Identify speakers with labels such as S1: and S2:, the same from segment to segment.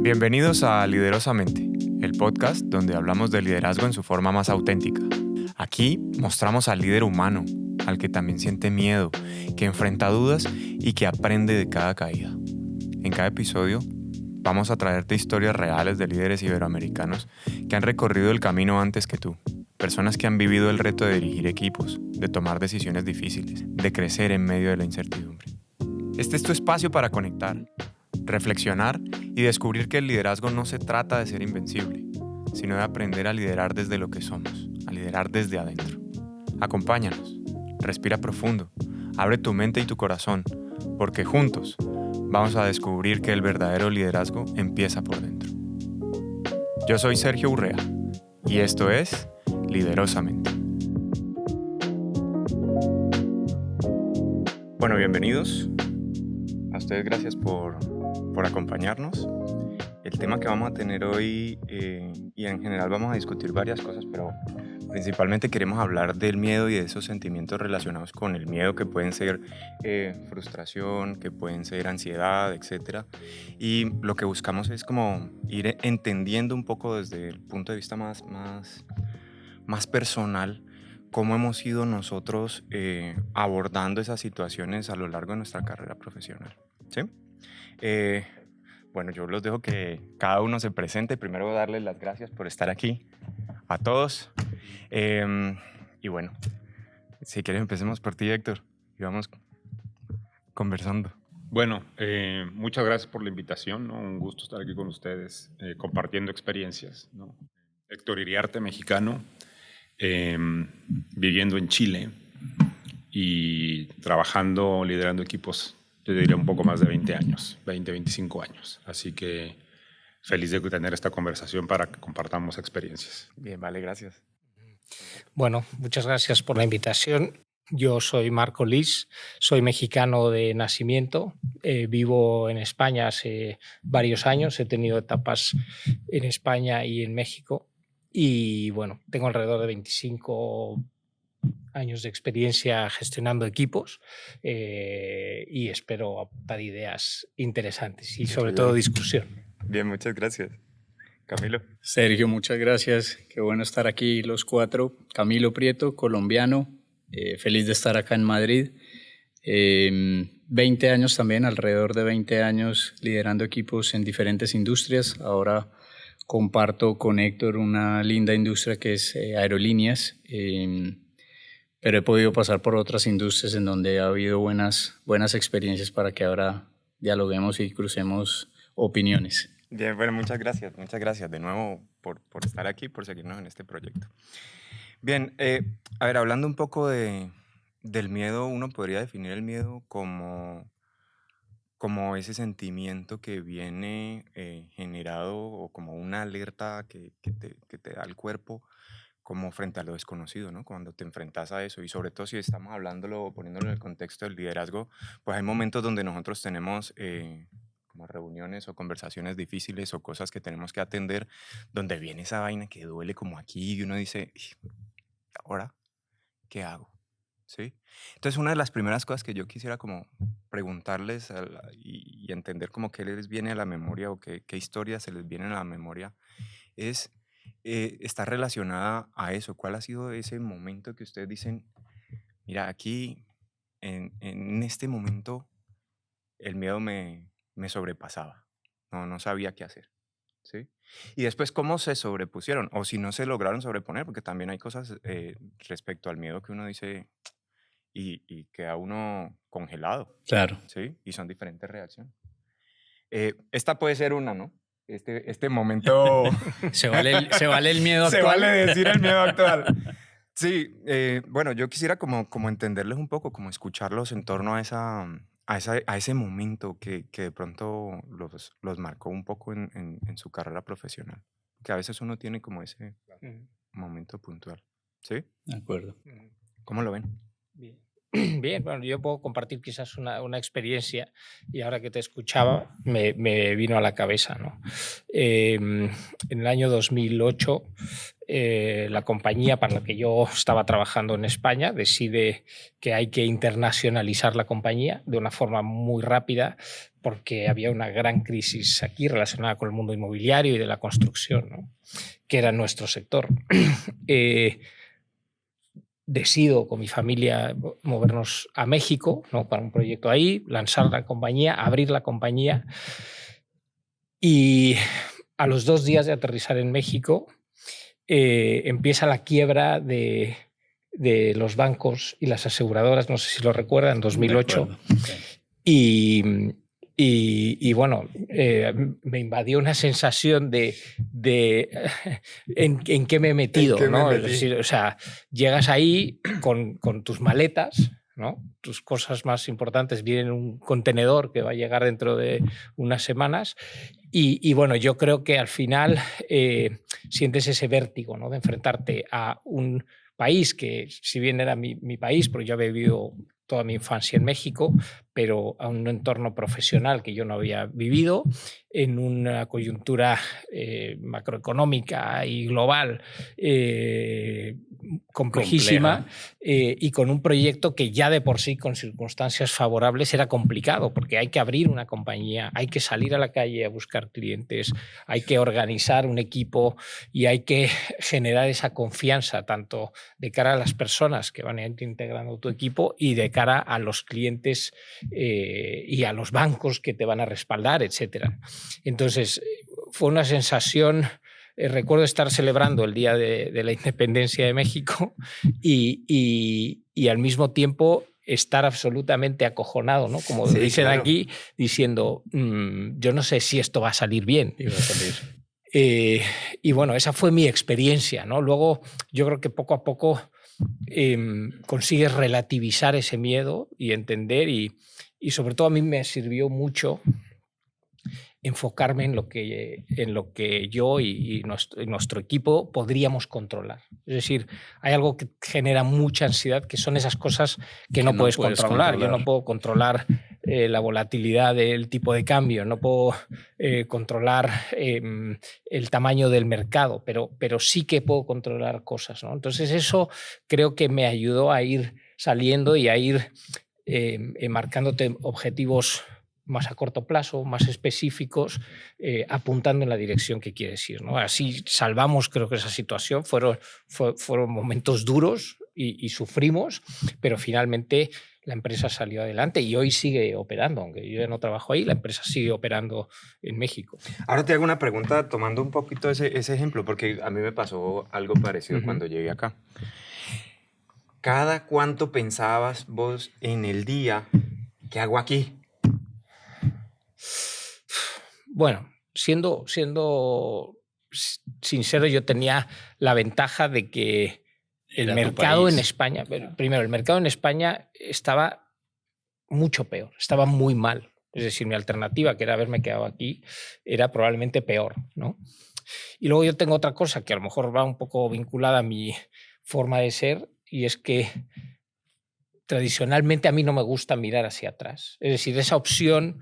S1: Bienvenidos a Liderosamente, el podcast donde hablamos de liderazgo en su forma más auténtica. Aquí mostramos al líder humano, al que también siente miedo, que enfrenta dudas y que aprende de cada caída. En cada episodio vamos a traerte historias reales de líderes iberoamericanos que han recorrido el camino antes que tú. Personas que han vivido el reto de dirigir equipos, de tomar decisiones difíciles, de crecer en medio de la incertidumbre. Este es tu espacio para conectar, reflexionar y descubrir que el liderazgo no se trata de ser invencible, sino de aprender a liderar desde lo que somos, a liderar desde adentro. Acompáñanos, respira profundo, abre tu mente y tu corazón, porque juntos vamos a descubrir que el verdadero liderazgo empieza por dentro. Yo soy Sergio Urrea y esto es Liderosamente. Bueno, bienvenidos. A ustedes gracias por acompañarnos. El tema que vamos a tener hoy, y en general vamos a discutir varias cosas, pero principalmente queremos hablar del miedo y de esos sentimientos relacionados con el miedo que pueden ser frustración, que pueden ser ansiedad, etc. Y lo que buscamos es como ir entendiendo un poco desde el punto de vista más personal cómo hemos ido nosotros abordando esas situaciones a lo largo de nuestra carrera profesional, ¿sí? Bueno, yo los dejo que cada uno se presente. Primero darles las gracias por estar aquí a todos. Y bueno, si quieres empecemos por ti, Héctor, y vamos conversando.
S2: Bueno, muchas gracias por la invitación, ¿no? Un gusto estar aquí con ustedes compartiendo experiencias, ¿no? Héctor Iriarte, mexicano, viviendo en Chile y trabajando, liderando equipos, yo diría un poco más de 20 años, 20, 25 años. Así que feliz de tener esta conversación para que compartamos experiencias.
S1: Bien, vale, gracias.
S3: Bueno, muchas gracias por la invitación. Yo soy Marco Lis, soy mexicano de nacimiento, vivo en España hace varios años, he tenido etapas en España y en México y bueno, tengo alrededor de 25 años de experiencia gestionando equipos y espero aportar ideas interesantes y sobre todo discusión.
S1: Bien, muchas gracias. Camilo.
S4: Sergio, muchas gracias. Qué bueno estar aquí los cuatro. Camilo Prieto, colombiano, feliz de estar acá en Madrid. 20 años también, alrededor de 20 años liderando equipos en diferentes industrias. Ahora comparto con Héctor una linda industria que es aerolíneas, pero he podido pasar por otras industrias en donde ha habido buenas experiencias para que ahora dialoguemos y crucemos opiniones.
S1: Bien, bueno, muchas gracias de nuevo por estar aquí, por seguirnos en este proyecto. Bien, a ver, hablando un poco del miedo, uno podría definir el miedo como ese sentimiento que viene generado o como una alerta que te da el cuerpo como frente a lo desconocido, ¿no? Cuando te enfrentas a eso y sobre todo si estamos hablándolo, poniéndolo en el contexto del liderazgo, pues hay momentos donde nosotros tenemos como reuniones o conversaciones difíciles o cosas que tenemos que atender, donde viene esa vaina que duele como aquí y uno dice, ¿ahora qué hago? ¿Sí? Entonces una de las primeras cosas que yo quisiera como preguntarles y entender como qué les viene a la memoria o qué historias se les viene a la memoria es está relacionada a eso. ¿Cuál ha sido ese momento que ustedes dicen, mira, aquí en este momento el miedo me sobrepasaba, no sabía qué hacer? ¿Sí? Y después, ¿cómo se sobrepusieron? O si no se lograron sobreponer, porque también hay cosas respecto al miedo que uno dice y queda uno congelado.
S4: Claro.
S1: ¿Sí? Y son diferentes reacciones. Esta puede ser una, ¿no? Este momento...
S4: Se vale el miedo actual.
S1: Se vale decir el miedo actual. Sí, bueno, yo quisiera como entenderles un poco, como escucharlos en torno a ese momento que de pronto los marcó un poco en su carrera profesional. Que a veces uno tiene como ese momento puntual. ¿Sí?
S4: De acuerdo.
S1: ¿Cómo lo ven?
S3: Bien, bueno, yo puedo compartir quizás una experiencia y ahora que te escuchaba me vino a la cabeza, ¿no? En el año 2008 la compañía para la que yo estaba trabajando en España decide que hay que internacionalizar la compañía de una forma muy rápida porque había una gran crisis aquí relacionada con el mundo inmobiliario y de la construcción, ¿no? Que era nuestro sector. Decido con mi familia movernos a México, ¿no? Para un proyecto ahí, lanzar la compañía, abrir la compañía, y a los 2 días de aterrizar en México empieza la quiebra de los bancos y las aseguradoras, no sé si lo recuerdan, en 2008. Y bueno, me invadió una sensación de en qué me he metido, ¿no? Es decir, o sea, llegas ahí con tus maletas, ¿no? Tus cosas más importantes vienen en un contenedor que va a llegar dentro de unas semanas. Y bueno, yo creo que al final sientes ese vértigo, ¿no? De enfrentarte a un país que, si bien era mi país, porque yo había vivido toda mi infancia en México, pero a un entorno profesional que yo no había vivido, en una coyuntura macroeconómica y global complejísima, y con un proyecto que ya de por sí, con circunstancias favorables, era complicado, porque hay que abrir una compañía, hay que salir a la calle a buscar clientes, hay que organizar un equipo y hay que generar esa confianza, tanto de cara a las personas que van a ir integrando tu equipo y de cara a los clientes y a los bancos que te van a respaldar, etcétera. Entonces, fue una sensación. Recuerdo estar celebrando el Día de la Independencia de México y al mismo tiempo estar absolutamente acojonado, ¿no? Como
S1: Sí,
S3: dicen
S1: claro.
S3: aquí, diciendo, yo no sé si esto va a salir bien.
S4: Y va a salir.
S3: Y bueno, esa fue mi experiencia, ¿no? Luego, yo creo que poco a poco consigues relativizar ese miedo y entender, y sobre todo a mí me sirvió mucho enfocarme en lo que yo y nuestro equipo podríamos controlar. Es decir, hay algo que genera mucha ansiedad, que son esas cosas que no puedes controlar. Yo no puedo controlar la volatilidad del tipo de cambio, no puedo controlar el tamaño del mercado, pero sí que puedo controlar cosas, ¿no? Entonces eso creo que me ayudó a ir saliendo y a ir marcándote objetivos más a corto plazo, más específicos, apuntando en la dirección que quieres ir, ¿no? Así salvamos, creo que esa situación. Fueron momentos duros y sufrimos, pero finalmente la empresa salió adelante y hoy sigue operando. Aunque yo ya no trabajo ahí, la empresa sigue operando en México.
S1: Ahora te hago una pregunta tomando un poquito ese ejemplo, porque a mí me pasó algo parecido cuando llegué acá. ¿Cada cuánto pensabas vos en el día, qué hago aquí?
S3: Bueno, siendo sincero, yo tenía la ventaja de que el mercado en España, primero, el mercado en España estaba mucho peor, estaba muy mal. Es decir, mi alternativa, que era haberme quedado aquí, era probablemente peor, ¿no? Y luego yo tengo otra cosa que a lo mejor va un poco vinculada a mi forma de ser, y es que tradicionalmente a mí no me gusta mirar hacia atrás. Es decir, esa opción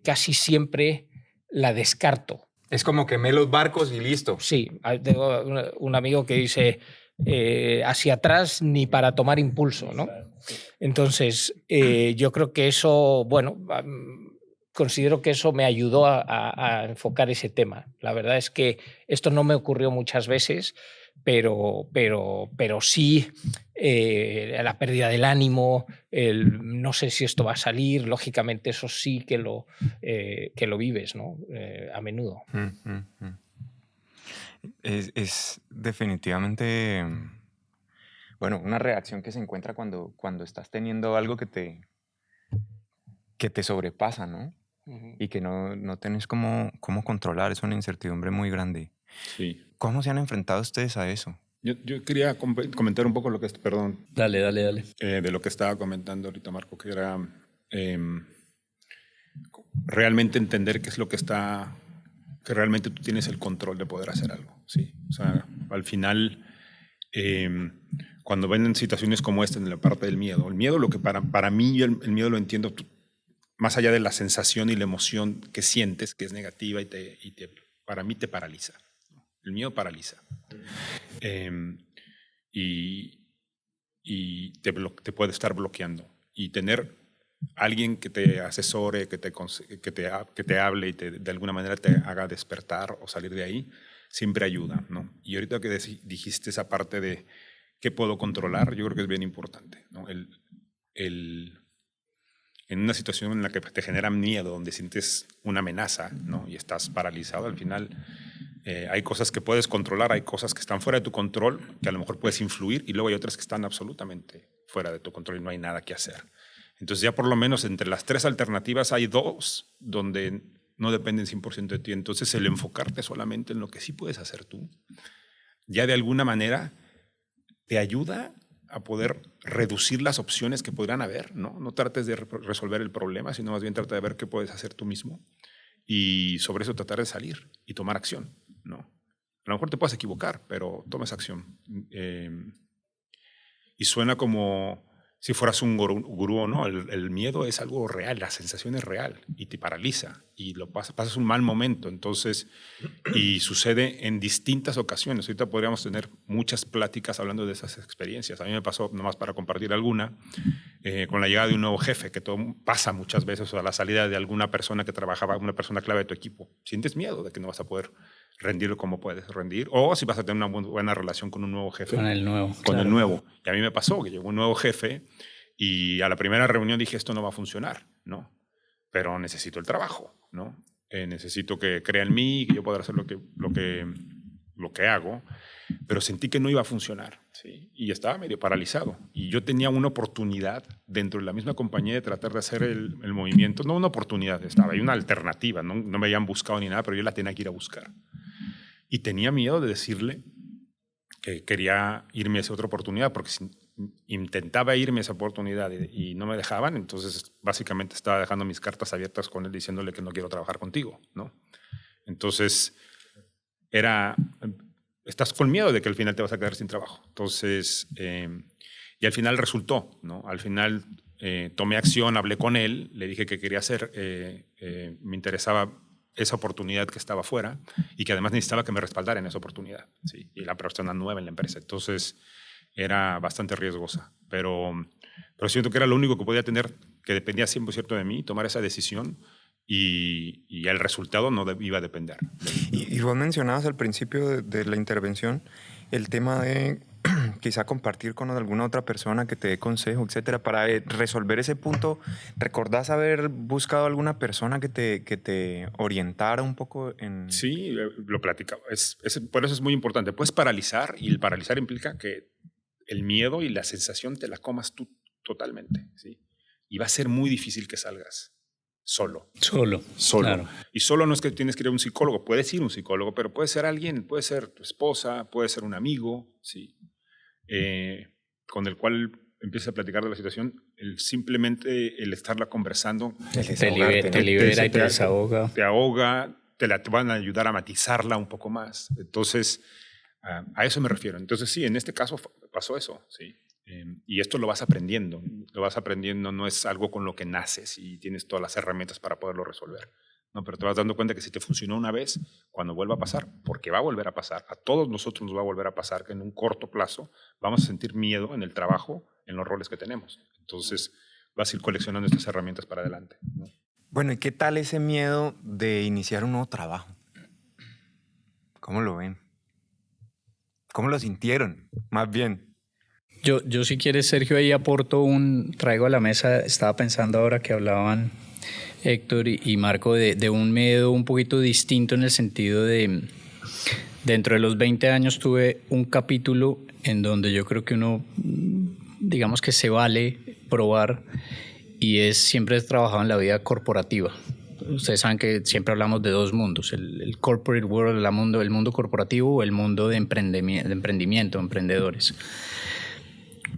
S3: casi siempre la descarto.
S1: Es como quemé los barcos y listo.
S3: Sí, tengo un amigo que dice hacia atrás ni para tomar impulso, ¿no? Entonces, yo creo que eso, bueno, considero que eso me ayudó a enfocar ese tema. La verdad es que esto no me ocurrió muchas veces, pero sí la pérdida del ánimo, el no sé si esto va a salir, lógicamente eso sí que lo vives, ¿no? A menudo.
S1: Es definitivamente, bueno, una reacción que se encuentra cuando estás teniendo algo que te sobrepasa, ¿no? Y que no tenés cómo controlar. Es una incertidumbre muy grande.
S2: Sí.
S1: ¿Cómo se han enfrentado ustedes a eso?
S2: Yo quería comentar un poco lo que, perdón.
S4: Dale.
S2: De lo que estaba comentando ahorita Marco, que era realmente entender qué es lo que está, que realmente tú tienes el control de poder hacer algo, ¿sí? O sea, al final, cuando ven en situaciones como esta, en la parte del miedo, el miedo, lo que para mí, el miedo lo entiendo más allá de la sensación y la emoción que sientes, que es negativa y para mí te paraliza. El miedo paraliza. Y te puede estar bloqueando. Y tener alguien que te asesore, que te hable y de alguna manera te haga despertar o salir de ahí, siempre ayuda, ¿no? Y ahorita que dijiste esa parte de qué puedo controlar, yo creo que es bien importante, ¿no? En una situación en la que te genera miedo, donde sientes una amenaza, ¿no? Y estás paralizado, al final hay cosas que puedes controlar, hay cosas que están fuera de tu control, que a lo mejor puedes influir, y luego hay otras que están absolutamente fuera de tu control y no hay nada que hacer. Entonces ya por lo menos entre las 3 alternativas hay 2 donde no dependen 100% de ti. Entonces el enfocarte solamente en lo que sí puedes hacer tú, ya de alguna manera te ayuda a poder reducir las opciones que podrán haber, ¿no? No trates de resolver el problema, sino más bien trata de ver qué puedes hacer tú mismo y sobre eso tratar de salir y tomar acción, ¿no? A lo mejor te puedes equivocar, pero tomes acción. Y suena como si fueras un gurú, ¿no? El miedo es algo real, la sensación es real y te paraliza y pasas un mal momento. Entonces, y sucede en distintas ocasiones. Ahorita podríamos tener muchas pláticas hablando de esas experiencias. A mí me pasó, nomás para compartir alguna, con la llegada de un nuevo jefe, que todo pasa muchas veces, o a la salida de alguna persona que trabajaba, una persona clave de tu equipo. Sientes miedo de que no vas a poder rendirlo como puedes rendir, o si vas a tener una buena relación con un nuevo jefe.
S4: Con el nuevo.
S2: Con
S4: claro.
S2: el nuevo. Y a mí me pasó que llegó un nuevo jefe y a la primera reunión dije, esto no va a funcionar, ¿no? Pero necesito el trabajo, ¿no? Necesito que crea en mí, que yo pueda hacer lo que hago, pero sentí que no iba a funcionar, ¿sí? Y estaba medio paralizado. Y yo tenía una oportunidad dentro de la misma compañía de tratar de hacer el movimiento. No una oportunidad, hay una alternativa, no me habían buscado ni nada, pero yo la tenía que ir a buscar. Y tenía miedo de decirle que quería irme a esa otra oportunidad, porque si intentaba irme a esa oportunidad y no me dejaban, entonces básicamente estaba dejando mis cartas abiertas con él diciéndole que no quiero trabajar contigo, ¿no? Entonces estás con miedo de que al final te vas a quedar sin trabajo. Entonces, y al final resultó, ¿no? Al final tomé acción, hablé con él, le dije que quería hacer, me interesaba esa oportunidad que estaba fuera y que además necesitaba que me respaldara en esa oportunidad, ¿sí? Y la persona nueva en la empresa. Entonces era bastante riesgosa, pero siento que era lo único que podía tener, que dependía 100% de mí, tomar esa decisión y el resultado no iba a depender.
S1: Y vos mencionabas al principio de la intervención el tema de quizá compartir con alguna otra persona que te dé consejo, etcétera, para resolver ese punto. ¿Recordás haber buscado alguna persona que te orientara un poco en...?
S2: Sí, lo platicaba. Por eso es muy importante. Puedes paralizar, y el paralizar implica que el miedo y la sensación te la comas tú totalmente, ¿sí? Y va a ser muy difícil que salgas solo.
S4: Solo. Claro.
S2: Y solo no es que tienes que ir a un psicólogo. Puedes ir a un psicólogo, pero puede ser alguien, puede ser tu esposa, puede ser un amigo, ¿sí? Con el cual empiezas a platicar de la situación. Simplemente el estarla conversando
S4: te libera y te desahoga.
S2: Te ahoga, te van a ayudar a matizarla un poco más. Entonces, a eso me refiero. Entonces, sí, en este caso pasó eso, ¿sí? Y esto lo vas aprendiendo. No es algo con lo que naces y tienes todas las herramientas para poderlo resolver. No, pero te vas dando cuenta que si te funcionó una vez, cuando vuelva a pasar, porque va a volver a pasar, a todos nosotros nos va a volver a pasar que en un corto plazo vamos a sentir miedo en el trabajo, en los roles que tenemos. Entonces vas a ir coleccionando estas herramientas para adelante, ¿no?
S1: Bueno, ¿y qué tal ese miedo de iniciar un nuevo trabajo? ¿Cómo lo ven? ¿Cómo lo sintieron? Más bien.
S4: Yo si quieres, Sergio, ahí traigo a la mesa, estaba pensando ahora que hablaban Héctor y Marco de un miedo un poquito distinto, en el sentido de, dentro de los 20 años tuve un capítulo en donde yo creo que uno, digamos que se vale probar, y siempre he trabajado en la vida corporativa. Ustedes saben que siempre hablamos de 2 mundos, el corporate world, el mundo corporativo, o el mundo de emprendimiento, emprendedores.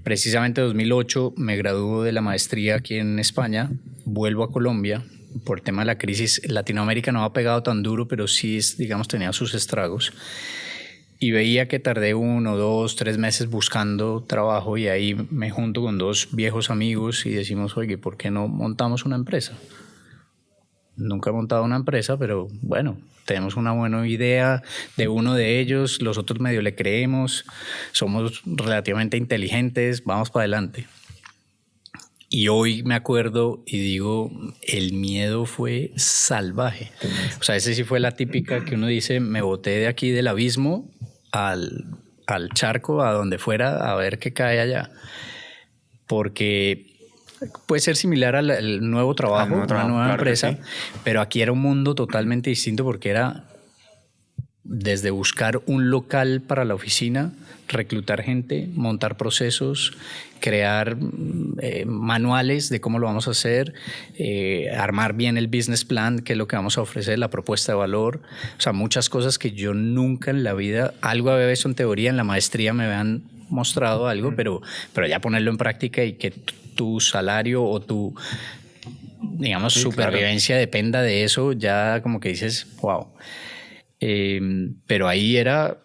S4: Precisamente en 2008 me graduó de la maestría aquí en España, vuelvo a Colombia. Por el tema de la crisis, Latinoamérica no ha pegado tan duro, pero sí, digamos, tenía sus estragos. Y veía que tardé 1, 2, 3 meses buscando trabajo, y ahí me junto con 2 viejos amigos y decimos, oye, ¿por qué no montamos una empresa? Nunca he montado una empresa, pero bueno, tenemos una buena idea de uno de ellos, los otros medio le creemos, somos relativamente inteligentes, vamos para adelante. Y hoy me acuerdo y digo, el miedo fue salvaje. O sea, ese sí fue la típica que uno dice, me boté de aquí del abismo al charco, a donde fuera, a ver qué cae allá. Porque puede ser similar al nuevo trabajo, una nueva
S1: claro
S4: empresa,
S1: sí.
S4: pero aquí era un mundo totalmente distinto porque era desde buscar un local para la oficina, reclutar gente, montar procesos, crear manuales de cómo lo vamos a hacer, armar bien el business plan, qué es lo que vamos a ofrecer, la propuesta de valor. O sea, muchas cosas que yo nunca en la vida, algo había visto en teoría, en la maestría me habían mostrado algo, pero ya ponerlo en práctica y que tu salario o tu, digamos, supervivencia dependa de eso, ya como que dices, wow. Pero ahí era,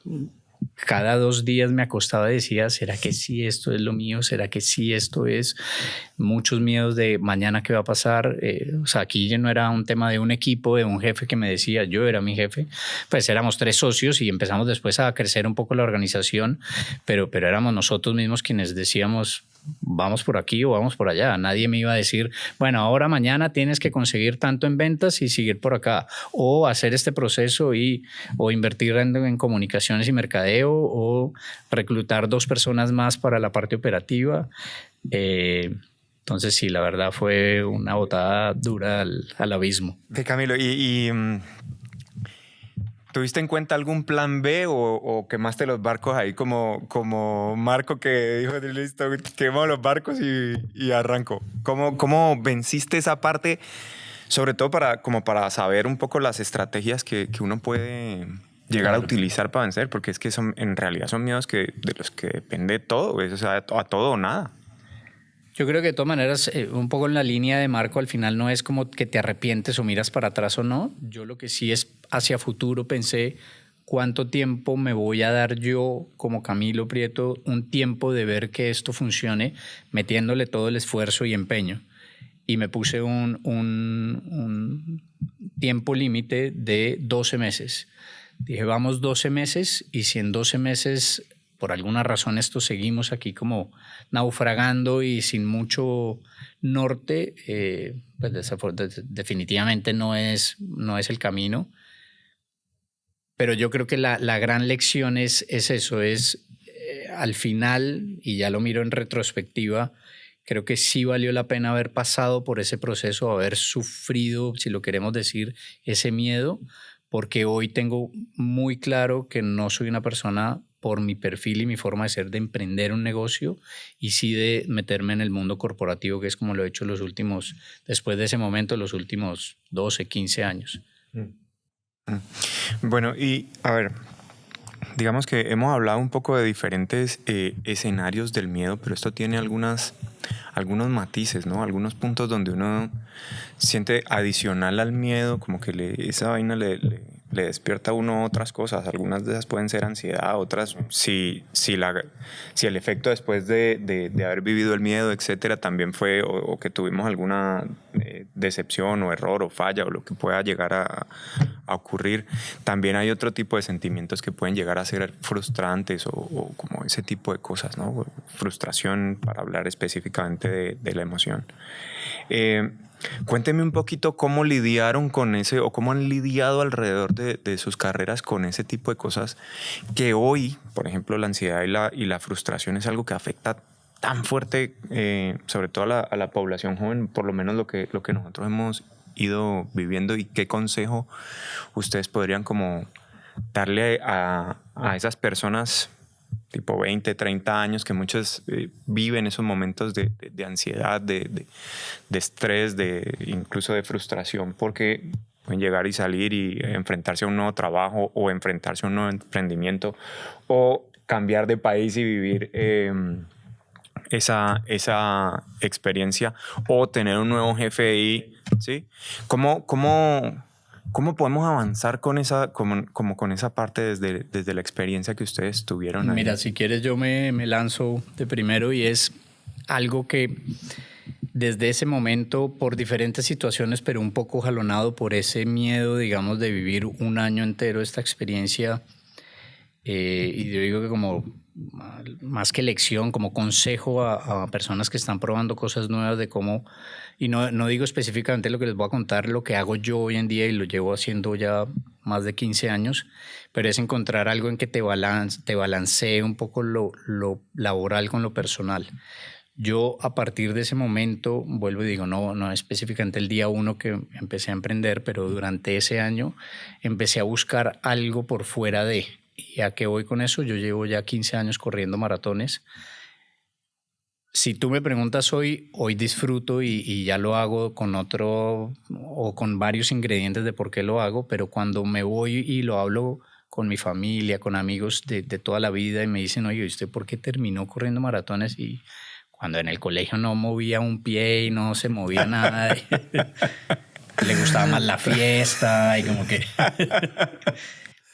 S4: cada 2 días me acostaba y decía, ¿será que sí esto es lo mío? ¿Será que sí esto es? Muchos miedos de mañana qué va a pasar. O sea, aquí ya no era un tema de un equipo, de un jefe que me decía, yo era mi jefe, pues éramos 3 socios y empezamos después a crecer un poco la organización, pero éramos nosotros mismos quienes decíamos, vamos por aquí o vamos por allá. Nadie me iba a decir, bueno, ahora mañana tienes que conseguir tanto en ventas y seguir por acá, o hacer este proceso o invertir en comunicaciones y mercadeo, o reclutar 2 personas más para la parte operativa. Entonces sí, la verdad fue una botada dura al abismo.
S1: Camilo, ¿tuviste en cuenta algún plan B o quemaste los barcos ahí como Marco que dijo, listo, quemo los barcos y arranco? ¿Cómo venciste esa parte? Sobre todo para saber un poco las estrategias que uno puede llegar a utilizar para vencer, porque es que en realidad son miedos de los que depende todo, o sea, a todo o nada.
S4: Yo creo que de todas maneras, un poco en la línea de Marco, al final no es como que te arrepientes o miras para atrás o no. Yo lo que sí es hacia futuro pensé cuánto tiempo me voy a dar yo como Camilo Prieto, un tiempo de ver que esto funcione, metiéndole todo el esfuerzo y empeño. Y me puse un tiempo límite de 12 meses. Dije, vamos 12 meses y si en 12 meses... por alguna razón esto seguimos aquí como naufragando y sin mucho norte, pues definitivamente no es el camino. Pero yo creo que la gran lección es eso, al final, y ya lo miro en retrospectiva, creo que sí valió la pena haber pasado por ese proceso, haber sufrido, si lo queremos decir, ese miedo, porque hoy tengo muy claro que no soy una persona, por mi perfil y mi forma de ser, de emprender un negocio y sí de meterme en el mundo corporativo, que es como lo he hecho después de ese momento, los últimos 12, 15 años.
S1: Bueno, y a ver, digamos que hemos hablado un poco de diferentes escenarios del miedo, pero esto tiene algunos matices, ¿no? Algunos puntos donde uno siente adicional al miedo, como que esa vaina le despierta a uno otras cosas. Algunas de esas pueden ser ansiedad, otras si el efecto después de haber vivido el miedo, etcétera, también fue o que tuvimos alguna decepción o error o falla o lo que pueda llegar a ocurrir. También hay otro tipo de sentimientos que pueden llegar a ser frustrantes o como ese tipo de cosas, ¿no? Frustración, para hablar específicamente de la emoción. Cuénteme un poquito cómo lidiaron con ese o cómo han lidiado alrededor de sus carreras con ese tipo de cosas que hoy, por ejemplo, la ansiedad y la frustración es algo que afecta tan fuerte, sobre todo a la población joven, por lo menos lo que nosotros hemos ido viviendo. ¿Y qué consejo ustedes podrían como darle a esas personas tipo 20, 30 años que muchos viven esos momentos de ansiedad, de estrés, incluso de frustración, porque pueden llegar y salir y enfrentarse a un nuevo trabajo o enfrentarse a un nuevo emprendimiento o cambiar de país y vivir esa experiencia o tener un nuevo jefe ahí, ¿sí? ¿Cómo podemos avanzar con esa parte desde la experiencia que ustedes tuvieron ahí?
S4: Mira, si quieres yo me lanzo de primero, y es algo que desde ese momento, por diferentes situaciones, pero un poco jalonado por ese miedo, digamos, de vivir un año entero esta experiencia, Y yo digo que como más que lección, como consejo a personas que están probando cosas nuevas de cómo, y no digo específicamente lo que les voy a contar, lo que hago yo hoy en día y lo llevo haciendo ya más de 15 años, pero es encontrar algo en que te balancee un poco lo laboral con lo personal. Yo a partir de ese momento, vuelvo y digo, no específicamente el día 1 que empecé a emprender, pero durante ese año empecé a buscar algo por fuera de. ¿Y a qué voy con eso? Yo llevo ya 15 años corriendo maratones. Si tú me preguntas hoy disfruto y ya lo hago con otro o con varios ingredientes de por qué lo hago, pero cuando me voy y lo hablo con mi familia, con amigos de toda la vida y me dicen, oye, ¿usted por qué terminó corriendo maratones? Y cuando en el colegio no movía un pie y no se movía nada, le gustaba más la fiesta y como que...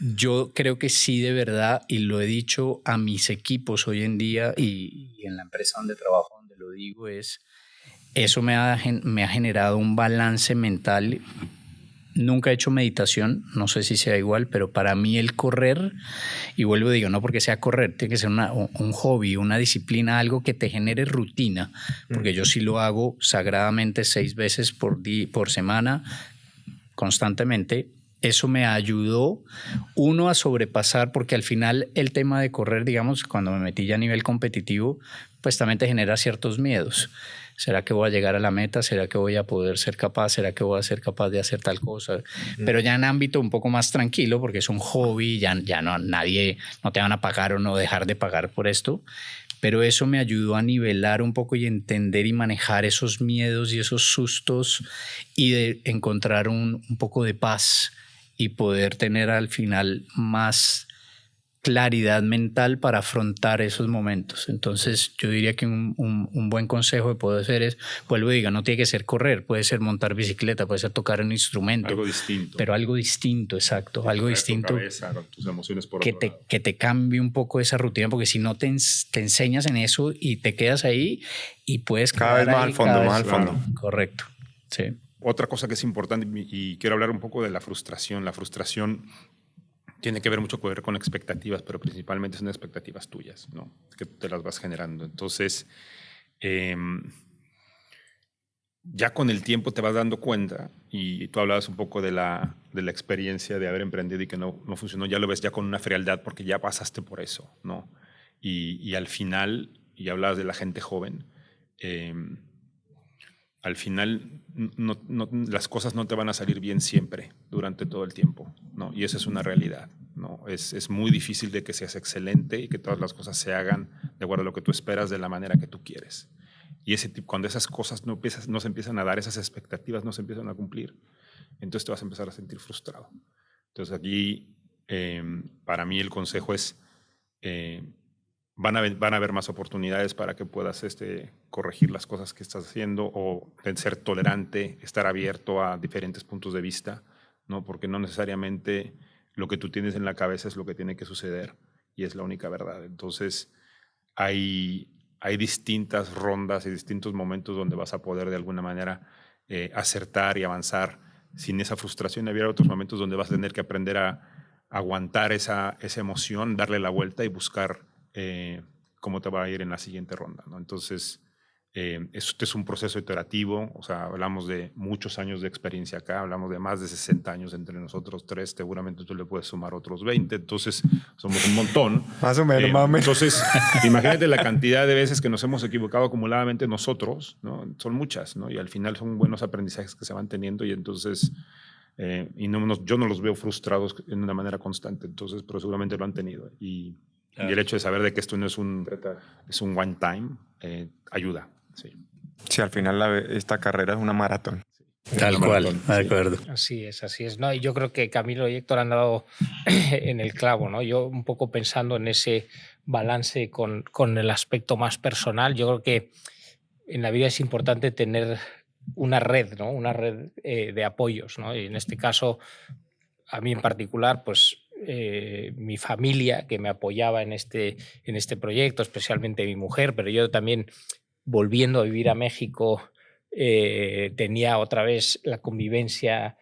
S4: Yo creo que sí, de verdad, y lo he dicho a mis equipos hoy en día y en la empresa donde trabajo, donde lo digo, eso me ha generado un balance mental. Nunca he hecho meditación, no sé si sea igual, pero para mí el correr, y vuelvo y digo, no porque sea correr, tiene que ser un hobby, una disciplina, algo que te genere rutina, porque yo sí lo hago sagradamente 6 veces por semana, constantemente. Eso me ayudó, uno, a sobrepasar, porque al final el tema de correr, digamos, cuando me metí ya a nivel competitivo, pues también te genera ciertos miedos. ¿Será que voy a llegar a la meta? ¿Será que voy a poder ser capaz? ¿Será que voy a ser capaz de hacer tal cosa? Pero ya en ámbito un poco más tranquilo, porque es un hobby, ya no te van a pagar o no dejar de pagar por esto. Pero eso me ayudó a nivelar un poco y entender y manejar esos miedos y esos sustos y de encontrar un poco de paz y poder tener al final más claridad mental para afrontar esos momentos. Entonces yo diría que un buen consejo que puedo hacer es, vuelvo y digo, no tiene que ser correr, puede ser montar bicicleta, puede ser tocar un instrumento.
S2: Algo distinto.
S4: Pero algo distinto, exacto. Algo distinto.
S2: Tu cabeza, tus emociones por otro lado.
S4: Que te cambie un poco esa rutina, porque si no te enseñas en eso y te quedas ahí y puedes
S1: cada vez más al fondo, más al fondo.
S4: Correcto, sí.
S2: Otra cosa que es importante, y quiero hablar un poco de la frustración. La frustración tiene que ver mucho con expectativas, pero principalmente son expectativas tuyas, ¿no? Que te las vas generando. Entonces, ya con el tiempo te vas dando cuenta, y tú hablabas un poco de la experiencia de haber emprendido y que no funcionó, ya lo ves ya con una frialdad porque ya pasaste por eso, ¿no? Y al final, y hablabas de la gente joven, al final las cosas no te van a salir bien siempre durante todo el tiempo, ¿no? Y esa es una realidad, ¿no? Es muy difícil de que seas excelente y que todas las cosas se hagan de acuerdo a lo que tú esperas de la manera que tú quieres. Y cuando esas cosas no se empiezan a dar, esas expectativas no se empiezan a cumplir, entonces te vas a empezar a sentir frustrado. Entonces aquí, para mí el consejo es, van a haber más oportunidades para que puedas corregir las cosas que estás haciendo o ser tolerante, estar abierto a diferentes puntos de vista, ¿no? Porque no necesariamente lo que tú tienes en la cabeza es lo que tiene que suceder y es la única verdad. Entonces hay distintas rondas y distintos momentos donde vas a poder de alguna manera acertar y avanzar sin esa frustración. Había otros momentos donde vas a tener que aprender a aguantar esa emoción, darle la vuelta y buscar cómo te va a ir en la siguiente ronda, ¿no? Entonces, este es un proceso iterativo, o sea, hablamos de muchos años de experiencia acá, hablamos de más de 60 años entre nosotros tres, seguramente tú le puedes sumar otros 20, entonces somos un montón.
S1: Más o menos, más o menos.
S2: Entonces, imagínate la cantidad de veces que nos hemos equivocado acumuladamente nosotros, ¿no? Son muchas, ¿no? Y al final son buenos aprendizajes que se van teniendo y entonces... yo no los veo frustrados en una manera constante, entonces, pero seguramente lo han tenido. Y el hecho de saber de que esto no es un one time ayuda. Sí.
S1: Sí, al final esta carrera es una maratón.
S4: Tal cual, de acuerdo.
S3: Así es. No, y yo creo que Camilo y Héctor han dado en el clavo, ¿no? Yo un poco pensando en ese balance con el aspecto más personal, yo creo que en la vida es importante tener una red, ¿no? Una red de apoyos, ¿no? Y en este caso, a mí en particular, pues mi familia que me apoyaba en este proyecto, especialmente mi mujer, pero yo también, volviendo a vivir a México, tenía otra vez la convivencia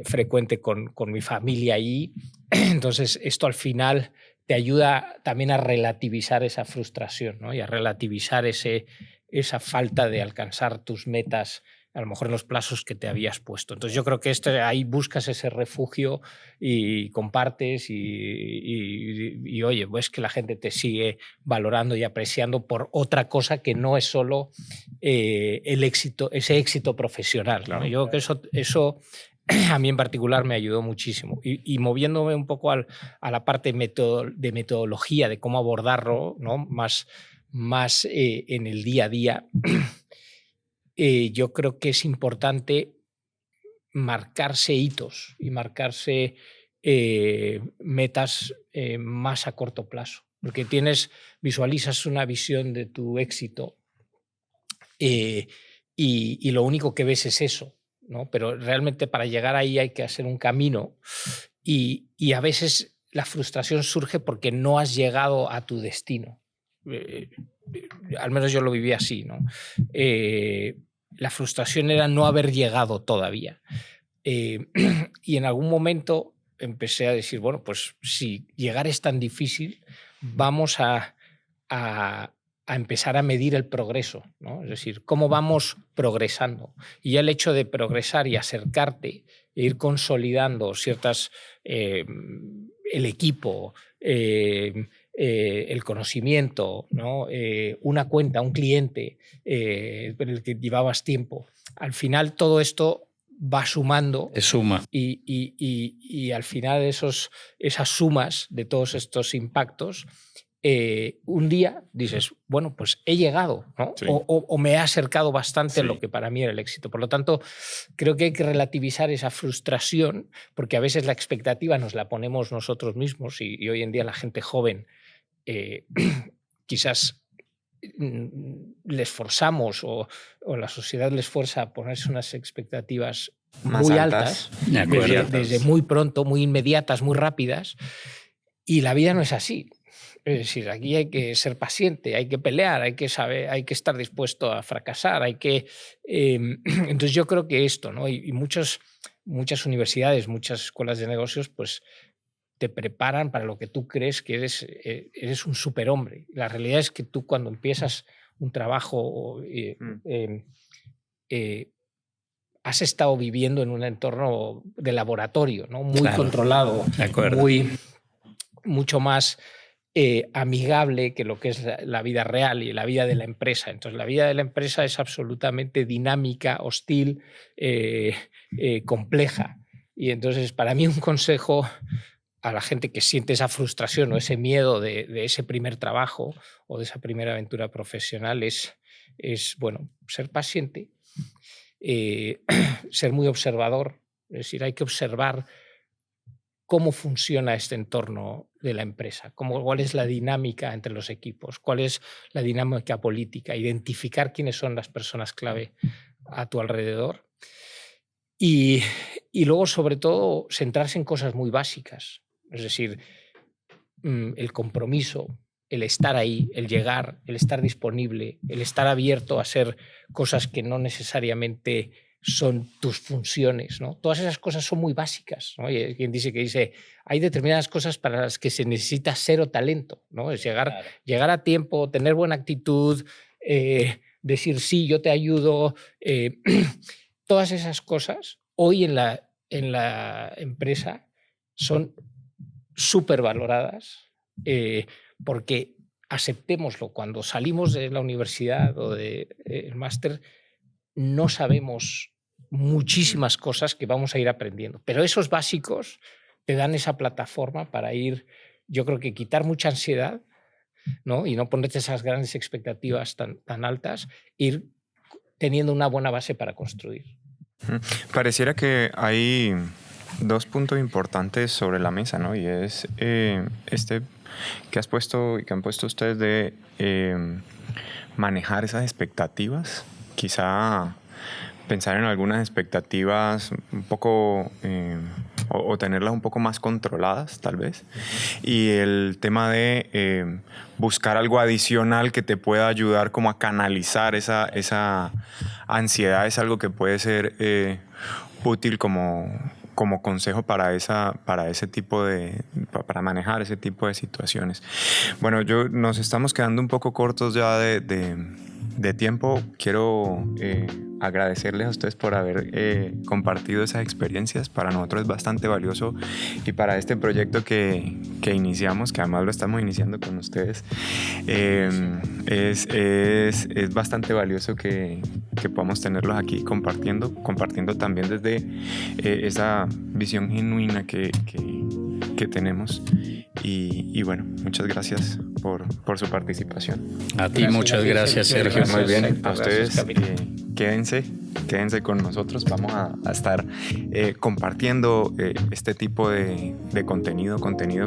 S3: frecuente con mi familia allí. Entonces, esto al final te ayuda también a relativizar esa frustración, ¿no? Y a relativizar esa falta de alcanzar tus metas, a lo mejor en los plazos que te habías puesto. Entonces yo creo que ahí buscas ese refugio y compartes y oye, ves que la gente te sigue valorando y apreciando por otra cosa que no es solo el éxito, ese éxito profesional,
S2: Claro.
S3: ¿no? Yo creo que eso a mí en particular me ayudó muchísimo. Y moviéndome un poco a la parte de metodología, de cómo abordarlo, ¿no? más en el día a día, yo creo que es importante marcarse hitos y marcarse metas más a corto plazo, porque visualizas una visión de tu éxito y lo único que ves es eso, ¿no? Pero realmente para llegar ahí hay que hacer un camino y a veces la frustración surge porque no has llegado a tu destino. Al menos yo lo viví así, ¿no? La frustración era no haber llegado todavía. Y en algún momento empecé a decir, bueno, pues si llegar es tan difícil, vamos a empezar a medir el progreso, ¿no? Es decir, cómo vamos progresando. Y ya el hecho de progresar y acercarte e ir consolidando el equipo, el conocimiento, ¿no? Una cuenta, un cliente en el que llevabas tiempo. Al final todo esto va sumando.
S4: Es suma.
S3: Y al final esas sumas de todos estos impactos, un día dices, bueno, pues he llegado, ¿no?
S2: Sí.
S3: O me he acercado bastante
S2: Sí.
S3: a lo que para mí era el éxito. Por lo tanto, creo que hay que relativizar esa frustración, porque a veces la expectativa nos la ponemos nosotros mismos y hoy en día la gente joven quizás les forzamos o la sociedad les fuerza a ponerse unas expectativas
S1: Más
S3: muy
S1: altas.
S3: altas, desde muy pronto, muy inmediatas, muy rápidas, y la vida no es así. Es decir, aquí hay que ser paciente, hay que pelear, hay que saber, hay que estar dispuesto a fracasar, entonces yo creo que esto, ¿no? Y muchas universidades, muchas escuelas de negocios, pues te preparan para lo que tú crees que eres un superhombre. La realidad es que tú cuando empiezas un trabajo has estado viviendo en un entorno de laboratorio, ¿no? Muy controlado, mucho más amigable que lo que es la vida real y la vida de la empresa. Entonces la vida de la empresa es absolutamente dinámica, hostil, compleja. Y entonces para mí un consejo a la gente que siente esa frustración o ese miedo de ese primer trabajo o de esa primera aventura profesional es bueno, ser paciente, ser muy observador. Es decir, hay que observar cómo funciona este entorno de la empresa, cuál es la dinámica entre los equipos, cuál es la dinámica política, identificar quiénes son las personas clave a tu alrededor y luego, sobre todo, centrarse en cosas muy básicas. Es decir, el compromiso, el estar ahí, el llegar, el estar disponible, el estar abierto a hacer cosas que no necesariamente son tus funciones, ¿no? Todas esas cosas son muy básicas, ¿no? Y quien dice, hay determinadas cosas para las que se necesita cero talento, ¿no? Es llegar a tiempo, tener buena actitud, decir sí, yo te ayudo. Todas esas cosas hoy en la empresa son súper valoradas, porque aceptémoslo, cuando salimos de la universidad o del máster no sabemos muchísimas cosas que vamos a ir aprendiendo, pero esos básicos te dan esa plataforma para ir, yo creo que quitar mucha ansiedad, ¿no? Y no ponerte esas grandes expectativas tan altas, ir teniendo una buena base para construir.
S1: Pareciera que hay dos puntos importantes sobre la mesa, ¿no? Y es este que has puesto y que han puesto ustedes de manejar esas expectativas, quizá pensar en algunas expectativas un poco o tenerlas un poco más controladas, tal vez. Y el tema de buscar algo adicional que te pueda ayudar como a canalizar esa ansiedad es algo que puede ser útil como como consejo para ese tipo para manejar ese tipo de situaciones. Bueno, nos estamos quedando un poco cortos ya de tiempo. Quiero agradecerles a ustedes por haber compartido esas experiencias. Para nosotros es bastante valioso, y para este proyecto que iniciamos, que además lo estamos iniciando con ustedes, es bastante valioso que podamos tenerlos aquí compartiendo también desde esa visión genuina que tenemos. Y bueno, muchas gracias por su participación.
S4: A ti, muchas gracias, Sergio.
S1: Muy bien,
S3: Sergio.
S1: a ustedes
S3: Gracias,
S1: quédense con nosotros. Vamos a estar compartiendo este tipo de contenido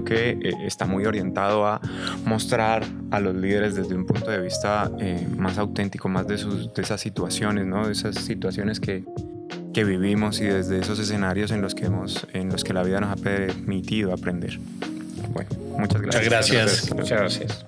S1: que está muy orientado a mostrar a los líderes desde un punto de vista más auténtico, más de esas situaciones, ¿no? De esas situaciones que vivimos, y desde esos escenarios en los que la vida nos ha permitido aprender. Bueno, muchas gracias.
S4: Muchas gracias.
S3: Muchas gracias.